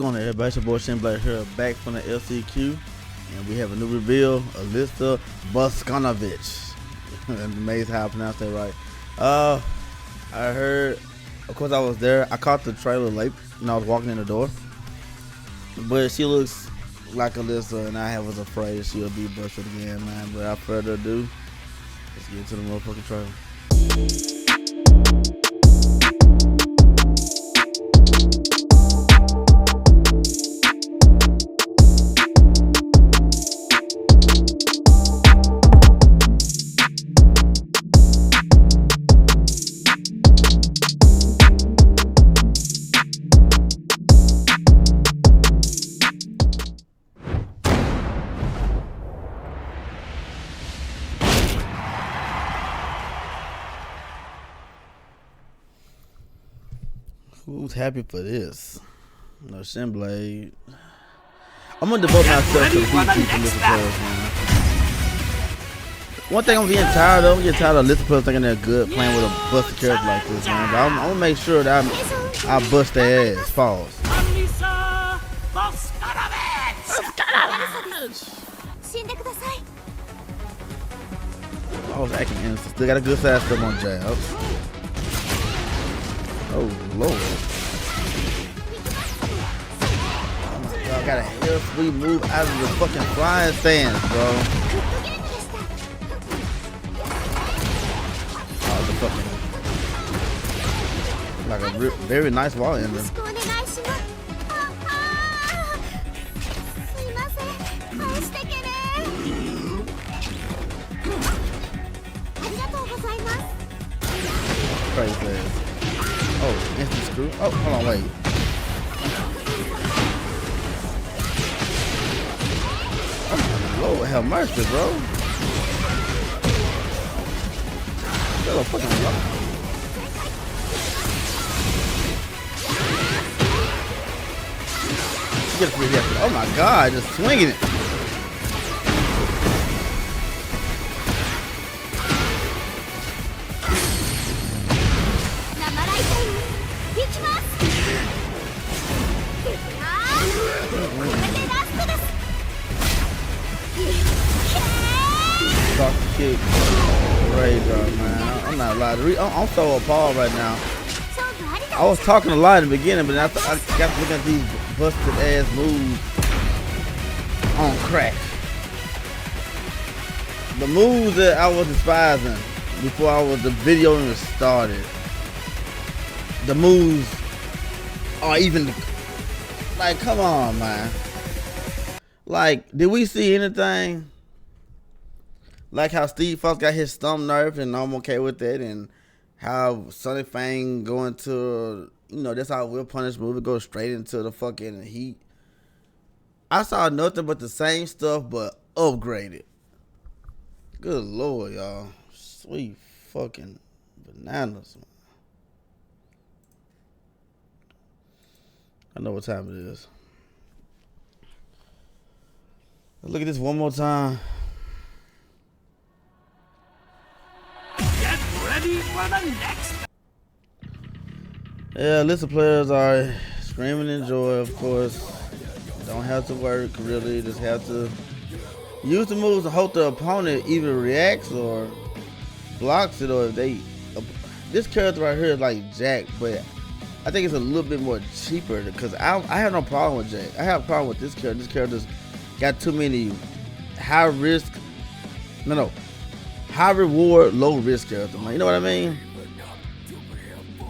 going on, everybody? It's your boy Shin Black here, back from the LCQ, and we have a new reveal, Alisa Boskanovich. Amazing how I pronounced that right. I heard, of course I was there. I caught the trailer late and I was walking in the door, but she looks like Alisa, and I was afraid she'll be busted again, man. But without further ado, let's get to the motherfucking trailer. Who's happy for this? No, Shinblade. I'm gonna devote myself to the BT from Lisa Players, man. One thing I'm getting tired of, Lisa Players thinking they're good playing with a busted character like this, man. But I'm gonna make sure that I bust their ass. Pause. Alisa I was acting innocent. Still got a good side step on jabs. Oh Lord. Oh my God, got a hell sweet move out of the fucking flying stance, bro. Oh, the fucking, like a very nice wall ender. Crazy ass. Oh, instant screw. Oh, hold on, wait. Oh, Lord have mercy, bro. That a fucking lock. She gets pretty hefty. Oh my God, just swinging it. Kick. Radar, man. I'm not lying. I'm so appalled right now. I was talking a lot in the beginning, but I got to look at these busted ass moves on crack. The moves that I was despising before the video even started. The moves are even like, come on, man. Like, did we see anything? Like how Steve Fox got his stump nerfed, and I'm okay with that, and how Sonny Fang going to, that's how Will Punish movie goes straight into the fucking heat. I saw nothing but the same stuff, but upgraded. Good Lord, y'all. Sweet fucking bananas, man. I know what time it is. Let's look at this one more time. for the next. Yeah, Lisa players are screaming in joy, of course. Don't have to work, really. Just have to use the moves to hope the opponent either reacts or blocks it, or if they... This character right here is like Jack, but I think it's a little bit more cheaper because I have no problem with Jack. I have a problem with this character. This character's got too many high risk, high reward, low risk character. You know what I mean?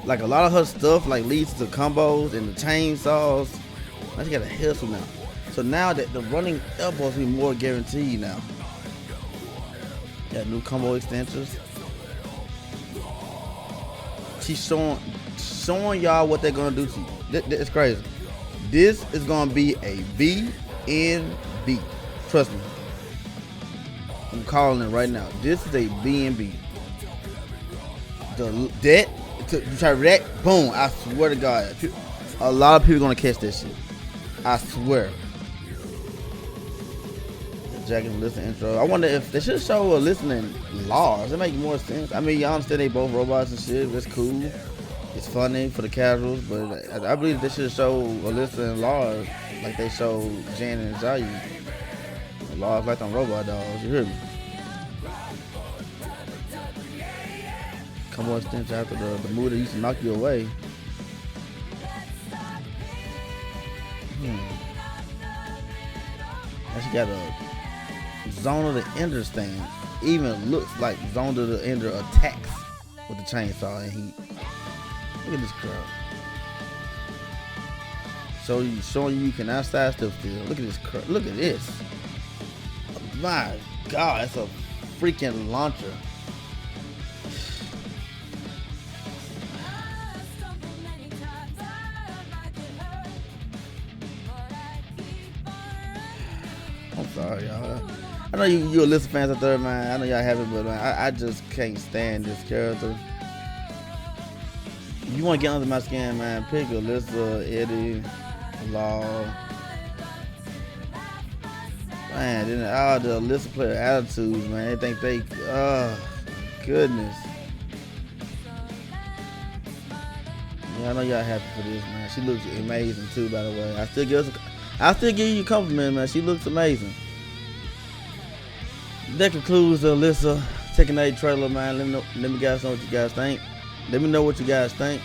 Like a lot of her stuff like leads to combos and the chainsaws. Now she got a hustle now. So now that the running elbows be more guaranteed now. Got new combo extensions. She's showing y'all what they're gonna do to you. It's crazy. This is gonna be a BNB. Trust me. I'm calling it right now. This is a BNB. You try to react, boom. I swear to God, a lot of people gonna catch this shit. I swear. Jack and Alyssa intro. I wonder if they should show Alyssa and Lars. It make more sense. I mean, y'all understand they both robots and shit. That's cool. It's funny for the casuals, but I believe they should show Alisa and Lars like they show Jan and Zayu. Lars like them robot dogs, you hear me? Come on, stench after the move that used to knock you away. Now she got a Zone of the Ender stand. Even looks like Zone of the Ender attacks with the chainsaw and heat. Look at this crowd. Showing you can outside stuff still. Look at this crowd. Look at this. My God, it's a freaking launcher. I'm sorry, y'all. I know you Alisa fans out there, man. I know y'all have it, but man, I just can't stand this character. If you want to get under my skin, man, pick Alisa, Eddie, Law. Man, then all the Alisa player attitudes, man. They think goodness. Yeah, I know y'all happy for this, man. She looks amazing too, by the way. I still give you a compliment, man. She looks amazing. That concludes the Alisa Tekken 8 trailer, man. Let me guys know what you guys think. Let me know what you guys think.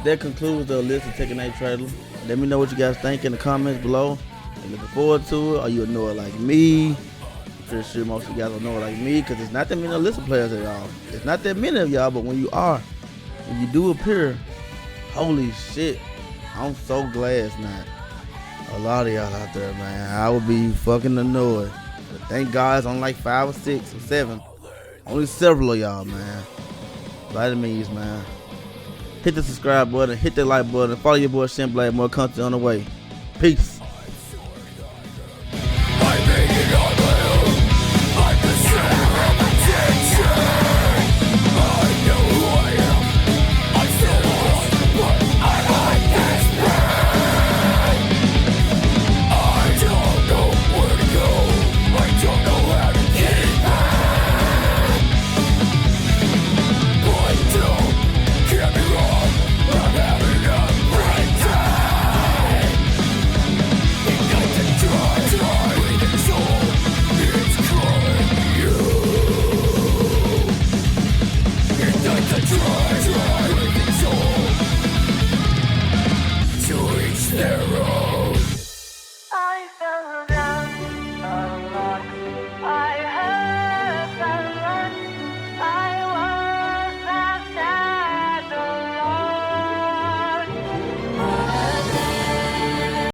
That concludes the Alisa Tekken 8 trailer. Let me know what you guys think in the comments below. I'm looking forward to it. Are you a know it like me? I'm pretty sure most of you guys will know it like me, because it's not that many Alisa players at all. It's not that many of y'all, but when you do appear, holy shit, I'm so glad it's not a lot of y'all out there, man. I would be fucking annoyed. But thank God it's only like 5 or 6 or 7. Only several of y'all, man. Vitamins, man. Hit the subscribe button, hit the like button, follow your boy Shin Blade, more content on the way. Peace.